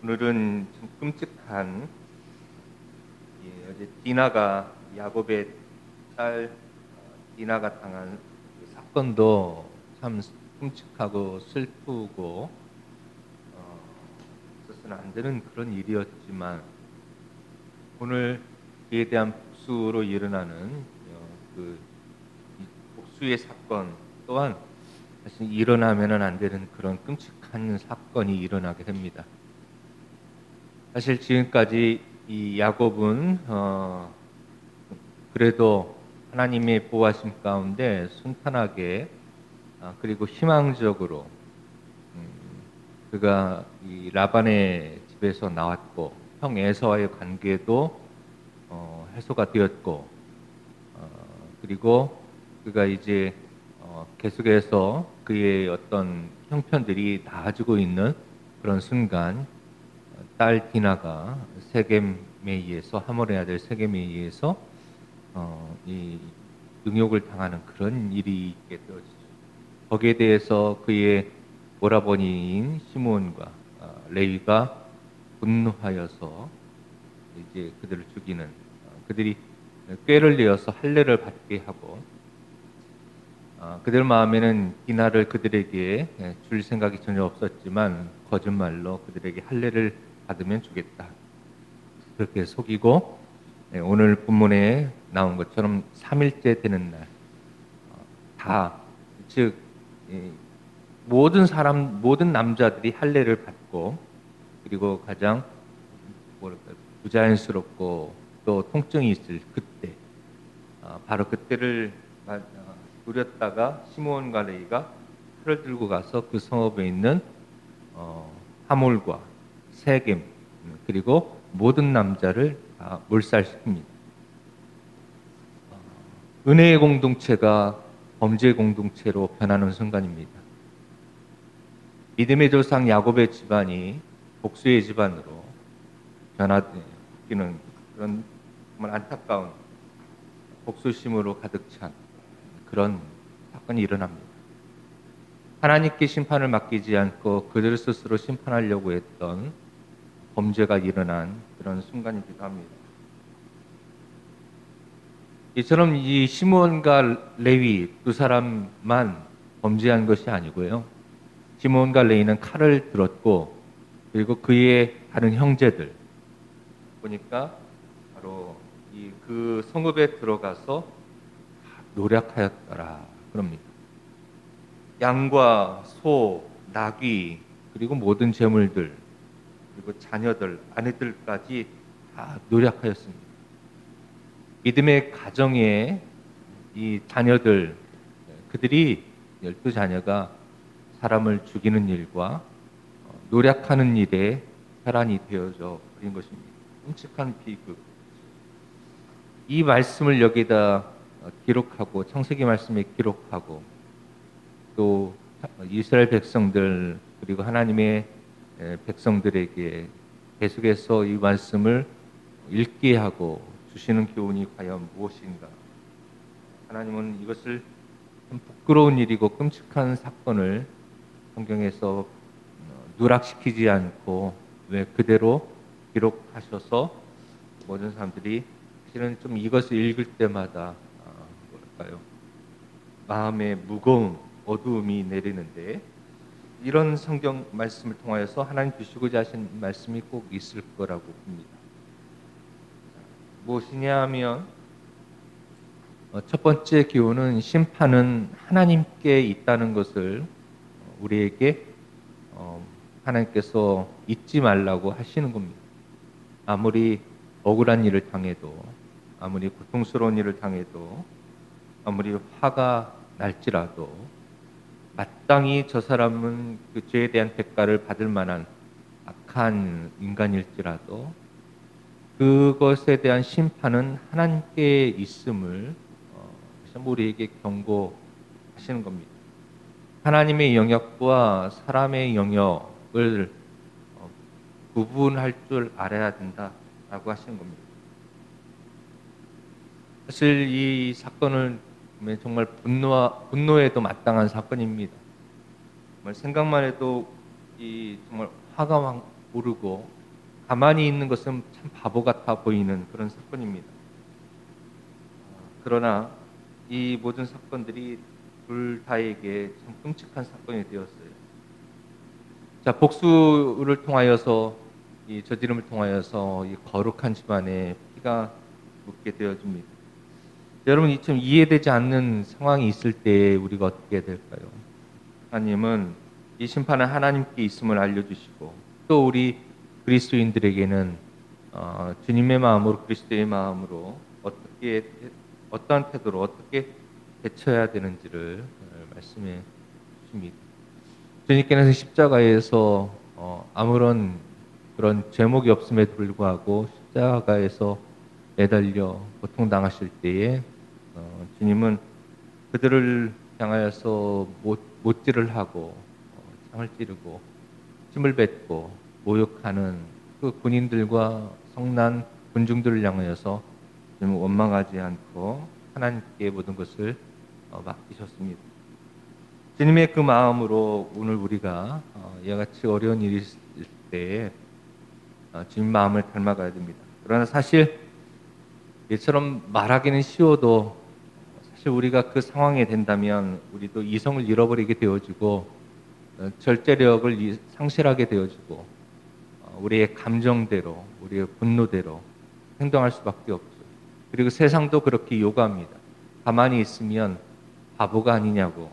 오늘은 좀 끔찍한 어제 디나가 야곱의 딸 디나가 당한 그 사건도 참 끔찍하고 슬프고 있어서는 안 되는 그런 일이었지만 오늘 그에 대한 복수로 일어나는 그 복수의 사건 또한 사실 일어나면은 안 되는 그런 끔찍한 사건이 일어나게 됩니다. 사실 지금까지 이 야곱은 그래도 하나님의 보호하심 가운데 순탄하게 그리고 희망적으로 음, 그가 이 라반의 집에서 나왔고 형 에서와의 관계도 해소가 되었고 그리고 그가 이제 계속해서 그의 어떤 형편들이 나아지고 있는 그런 순간 딸 디나가 세겜에 의해서 하몰의 아들 세겜에 의해서 이 능욕을 당하는 그런 일이 있게 되어지죠. 거기에 대해서 그의 오라버니인 시므온과 레위가 분노하여서 이제 그들을 죽이는 그들이 꾀를 내어서 할례를 받게 하고 그들 마음에는 디나를 그들에게 줄 생각이 전혀 없었지만 거짓말로 그들에게 할례를 받으면 주겠다. 그렇게 속이고 오늘 본문에 나온 것처럼 3일째 되는 날, 다, 즉 모든 남자들이 할례를 받고 그리고 가장 뭐랄까 부자연스럽고 또 통증이 있을 그때, 바로 그때를 노렸다가 시므온과 레위가 칼을 들고 가서 그 성읍에 있는 하몰과 세겜 그리고 모든 남자를 다 몰살시킵니다. 은혜의 공동체가 범죄의 공동체로 변하는 순간입니다. 믿음의 조상 야곱의 집안이 복수의 집안으로 변화되는 그런 정말 안타까운 복수심으로 가득 찬 그런 사건이 일어납니다. 하나님께 심판을 맡기지 않고 그들 스스로 심판하려고 했던 범죄가 일어난 그런 순간이기도 합니다. 이처럼 이 시므온과 레위 두 사람만 범죄한 것이 아니고요. 시므온과 레위는 칼을 들었고 그리고 그의 다른 형제들 보니까 바로 그 성읍에 들어가서 노력하였더라 그럽니다. 양과 소, 나귀 그리고 모든 재물들 그리고 자녀들, 아내들까지 다 노력하였습니다. 믿음의 가정에 이 자녀들, 그들이 12자녀가 사람을 죽이는 일과 노력하는 일에 혈안이 되어져 버린 것입니다. 끔찍한 비극. 이 말씀을 여기다 기록하고 창세기 말씀에 기록하고 또 이스라엘 백성들 그리고 하나님의 백성들에게 계속해서 이 말씀을 읽게 하고 주시는 교훈이 과연 무엇인가? 하나님은 이것을 참 부끄러운 일이고 끔찍한 사건을 성경에서 누락시키지 않고 왜 그대로 기록하셔서 모든 사람들이 실은 좀 이것을 읽을 때마다 뭐랄까요? 마음에 무거움, 어두움이 내리는데 이런 성경 말씀을 통하여서 하나님 주시고자 하신 말씀이 꼭 있을 거라고 봅니다. 무엇이냐 하면 첫 번째 교훈은 심판은 하나님께 있다는 것을 우리에게 하나님께서 잊지 말라고 하시는 겁니다. 아무리 억울한 일을 당해도 아무리 고통스러운 일을 당해도 아무리 화가 날지라도 마땅히 저 사람은 그 죄에 대한 대가를 받을 만한 악한 인간일지라도 그것에 대한 심판은 하나님께 있음을 우리에게 경고하시는 겁니다. 하나님의 영역과 사람의 영역을 구분할 줄 알아야 된다라고 하시는 겁니다. 사실 이 사건을 정말 분노에도 마땅한 사건입니다. 정말 생각만 해도 정말 화가 막 모르고 가만히 있는 것은 참 바보 같아 보이는 그런 사건입니다. 그러나 이 모든 사건들이 둘 다에게 참 끔찍한 사건이 되었어요. 자, 복수를 통하여서 이 저지름을 통하여서 이 거룩한 집안에 피가 묻게 되어집니다. 여러분, 이처럼 이해되지 않는 상황이 있을 때 우리가 어떻게 해야 될까요? 하나님은 이 심판은 하나님께 있음을 알려주시고 또 우리 그리스도인들에게는 주님의 마음으로 그리스도의 마음으로 어떠한 태도로 어떻게 대처해야 되는지를 말씀해 주십니다. 주님께서 십자가에서 아무런 그런 제목이 없음에도 불구하고 십자가에서 매달려 고통당하실 때에 주님은 그들을 향하여서 못질을 하고 창을 찌르고 침을 뱉고 모욕하는 그 군인들과 성난 군중들을 향하여서 주님은 원망하지 않고 하나님께 모든 것을 맡기셨습니다. 주님의 그 마음으로 오늘 우리가 이와 같이 어려운 일이 있을 때 주님 마음을 닮아가야 됩니다. 그러나 사실 이처럼 말하기는 쉬워도 사실 우리가 그 상황에 된다면 우리도 이성을 잃어버리게 되어지고 절제력을 상실하게 되어지고 우리의 감정대로 우리의 분노대로 행동할 수밖에 없죠. 그리고 세상도 그렇게 요구합니다. 가만히 있으면 바보가 아니냐고.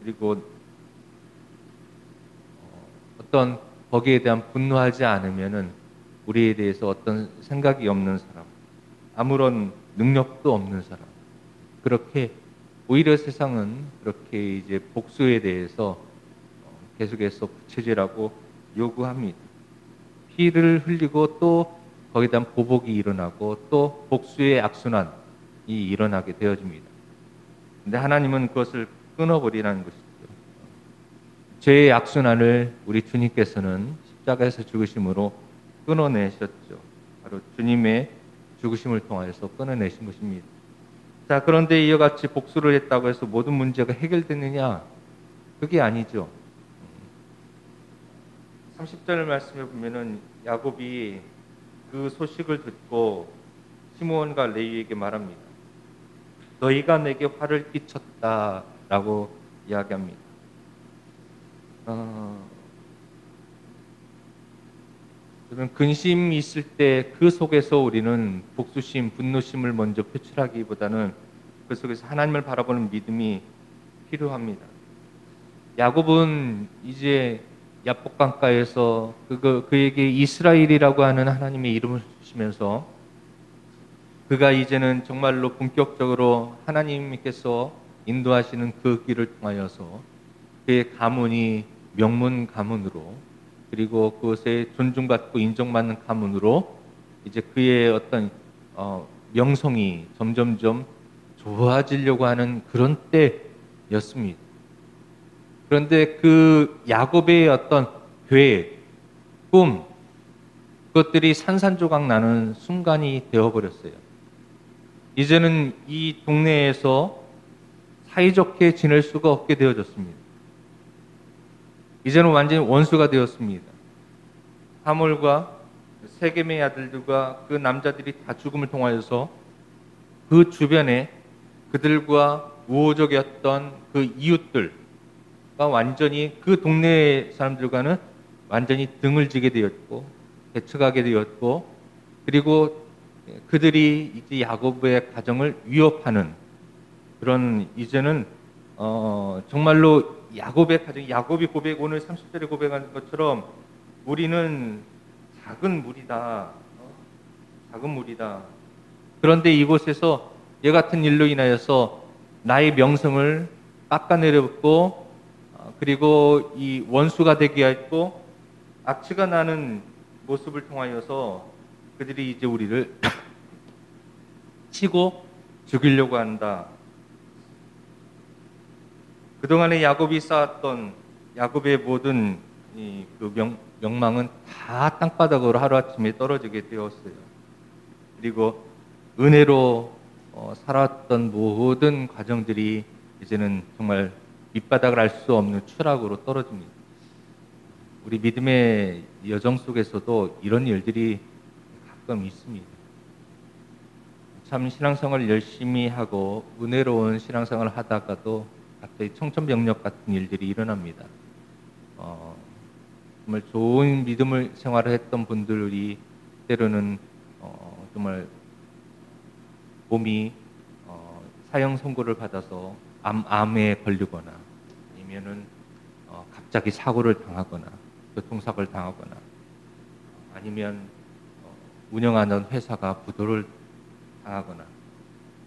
그리고 어떤 거기에 대한 분노하지 않으면은 우리에 대해서 어떤 생각이 없는 사람, 아무런 능력도 없는 사람. 그렇게 오히려 세상은 그렇게 이제 복수에 대해서 계속해서 부채질하고 요구합니다. 피를 흘리고 또 거기에 대한 보복이 일어나고 또 복수의 악순환이 일어나게 되어집니다. 근데 하나님은 그것을 끊어버리라는 것이죠. 죄의 악순환을 우리 주님께서는 십자가에서 죽으심으로 끊어내셨죠. 바로 주님의 죽으심을 통하여서 끊어내신 것입니다. 자, 그런데 이와 같이 복수를 했다고 해서 모든 문제가 해결됐느냐? 그게 아니죠. 30절 말씀해 보면은 야곱이 그 소식을 듣고 시므온과 레위에게 말합니다. 너희가 내게 화를 끼쳤다라고 이야기합니다. 그러면 근심이 있을 때 그 속에서 우리는 복수심, 분노심을 먼저 표출하기보다는 그 속에서 하나님을 바라보는 믿음이 필요합니다. 야곱은 이제 야복 강가에서 그에게 이스라엘이라고 하는 하나님의 이름을 주시면서 그가 이제는 정말로 본격적으로 하나님께서 인도하시는 그 길을 통하여서 그의 가문이 명문 가문으로 그리고 그것에 존중받고 인정받는 가문으로 이제 그의 어떤 명성이 점점점 좋아지려고 하는 그런 때였습니다. 그런데 그 야곱의 어떤 계획, 꿈, 그것들이 산산조각 나는 순간이 되어버렸어요. 이제는 이 동네에서 사이좋게 지낼 수가 없게 되어졌습니다. 이제는 완전히 원수가 되었습니다. 하몰과 세겜의 아들들과 그 남자들이 다 죽음을 통하여서 그 주변에 그들과 우호적이었던 그 이웃들과 완전히 그 동네 사람들과는 완전히 등을 지게 되었고 대처하게 되었고 그리고 그들이 이제 야곱의 가정을 위협하는 그런 이제는 정말로 야곱의 가정, 야곱이 고백 오늘 30절에 고백한 것처럼 우리는 작은 무리다. 작은 무리다. 그런데 이곳에서 얘 같은 일로 인하여서 나의 명성을 깎아내렸고 그리고 이 원수가 되게 했고 악취가 나는 모습을 통하여서 그들이 이제 우리를 치고 죽이려고 한다. 그동안에 야곱이 쌓았던 야곱의 모든 그 명망은 다 땅바닥으로 하루아침에 떨어지게 되었어요. 그리고 은혜로 살았던 모든 과정들이 이제는 정말 밑바닥을 알 수 없는 추락으로 떨어집니다. 우리 믿음의 여정 속에서도 이런 일들이 가끔 있습니다. 참 신앙생활을 열심히 하고 은혜로운 신앙생활을 하다가도 갑자기 청천벽력 같은 일들이 일어납니다. 정말 좋은 믿음을 생활을 했던 분들이 때로는 정말 몸이 사형 선고를 받아서 암에 걸리거나 아니면은 갑자기 사고를 당하거나 교통사고를 당하거나 아니면 운영하는 회사가 부도를 당하거나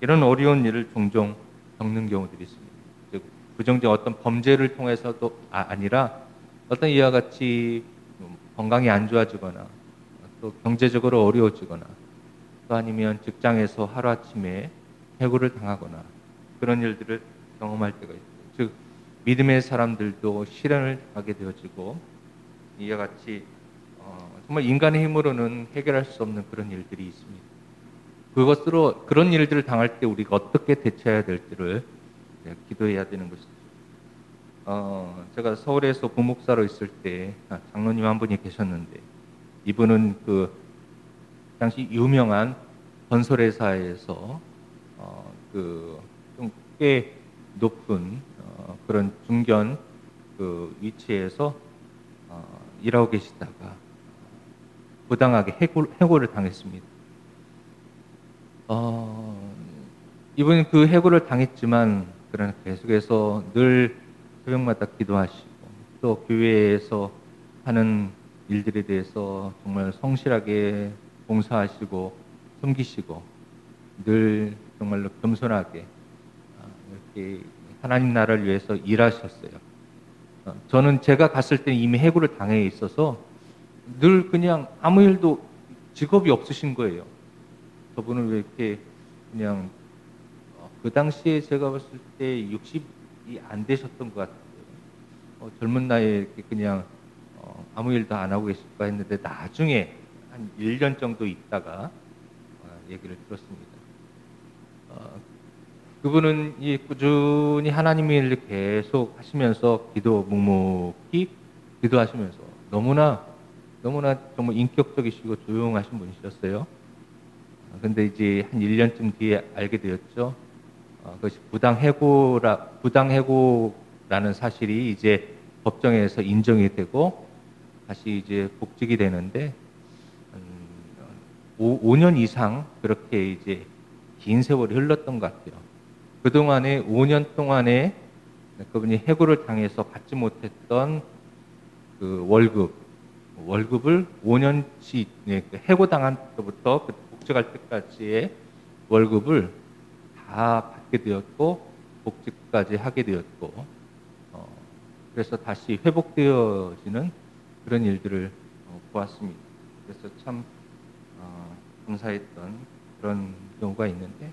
이런 어려운 일을 종종 겪는 경우들이 있습니다. 즉 부정적 어떤 범죄를 통해서도 아니라 어떤 이와 같이 건강이 안 좋아지거나 또 경제적으로 어려워지거나 또 아니면 직장에서 하루아침에 해고를 당하거나 그런 일들을 경험할 때가 있어요. 즉 믿음의 사람들도 시련을 당하게 되어지고 이와 같이 정말 인간의 힘으로는 해결할 수 없는 그런 일들이 있습니다. 그것으로 그런 일들을 당할 때 우리가 어떻게 대처해야 될지를 기도해야 되는 것이죠. 제가 서울에서 부목사로 있을 때 장로님 한 분이 계셨는데 이분은 그 당시 유명한 건설회사에서 그 좀 꽤 높은 그런 중견 그 위치에서 일하고 계시다가 부당하게 해고를 당했습니다. 이분은 그 해고를 당했지만 그러나 계속해서 늘 새벽마다 기도하시고 또 교회에서 하는 일들에 대해서 정말 성실하게 봉사하시고 섬기시고 늘 정말로 겸손하게 이렇게 하나님 나라를 위해서 일하셨어요. 저는 제가 갔을 때 이미 해고를 당해 있어서 늘 그냥 아무 일도 직업이 없으신 거예요. 저분은 왜 이렇게 그냥 그 당시에 제가 봤을 때 60이 안 되셨던 것 같아요. 젊은 나이에 이렇게 그냥 아무 일도 안 하고 계실까 했는데 나중에 한 1년 정도 있다가 얘기를 들었습니다. 그분은 이 꾸준히 하나님의 일을 계속 하시면서 묵묵히 기도하시면서 너무나 정말 인격적이시고 조용하신 분이셨어요. 근데 이제 한 1년쯤 뒤에 알게 되었죠. 그것이 부당해고라는 사실이 이제 법정에서 인정이 되고 다시 이제 복직이 되는데 5년 이상 그렇게 이제 긴 세월이 흘렀던 것 같아요. 그동안에 5년 동안에 그분이 해고를 당해서 받지 못했던 그 월급을 5년치 해고당한 때부터 그 복직할 때까지의 월급을 다 받게 되었고 복직까지 하게 되었고 그래서 다시 회복되어지는 그런 일들을 보았습니다. 그래서 참 감사했던 그런 경우가 있는데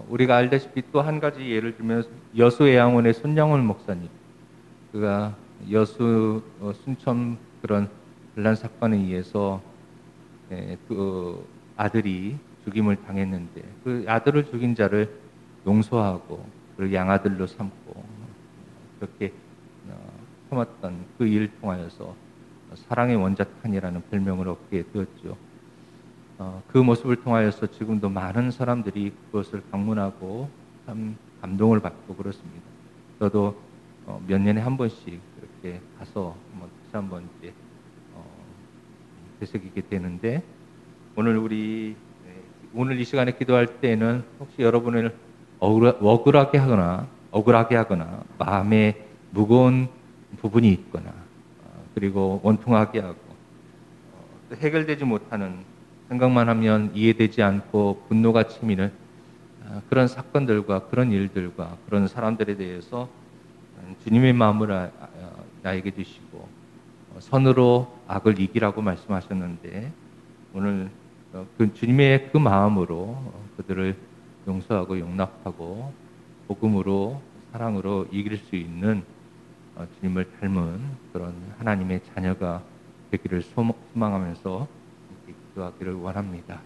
우리가 알다시피 또 한 가지 예를 들면 여수애양원의 손양원 목사님 그가 여수 순천 그런 분란 사건에 의해서 그 아들이 죽임을 당했는데 그 아들을 죽인 자를 용서하고 그리고 양아들로 삼고 그렇게 참았던 그 일을 통하여서 사랑의 원자탄이라는 별명을 얻게 되었죠. 그 모습을 통하여서 지금도 많은 사람들이 그것을 방문하고 참 감동을 받고 그렇습니다. 저도 몇 년에 한 번씩 그렇게 가서 다시 한번 이제 되새기게 되는데 오늘 이 시간에 기도할 때에는 혹시 여러분을 억울하게 하거나 마음에 무거운 부분이 있거나 그리고 원통하게 하고 해결되지 못하는 생각만 하면 이해되지 않고 분노가 치미는 그런 사건들과 그런 일들과 그런 사람들에 대해서 주님의 마음을 나에게 주시고 선으로 악을 이기라고 말씀하셨는데 오늘 그 주님의 그 마음으로 그들을 용서하고 용납하고 복음으로 사랑으로 이길 수 있는 주님을 닮은 그런 하나님의 자녀가 되기를 소망하면서 기도하기를 원합니다.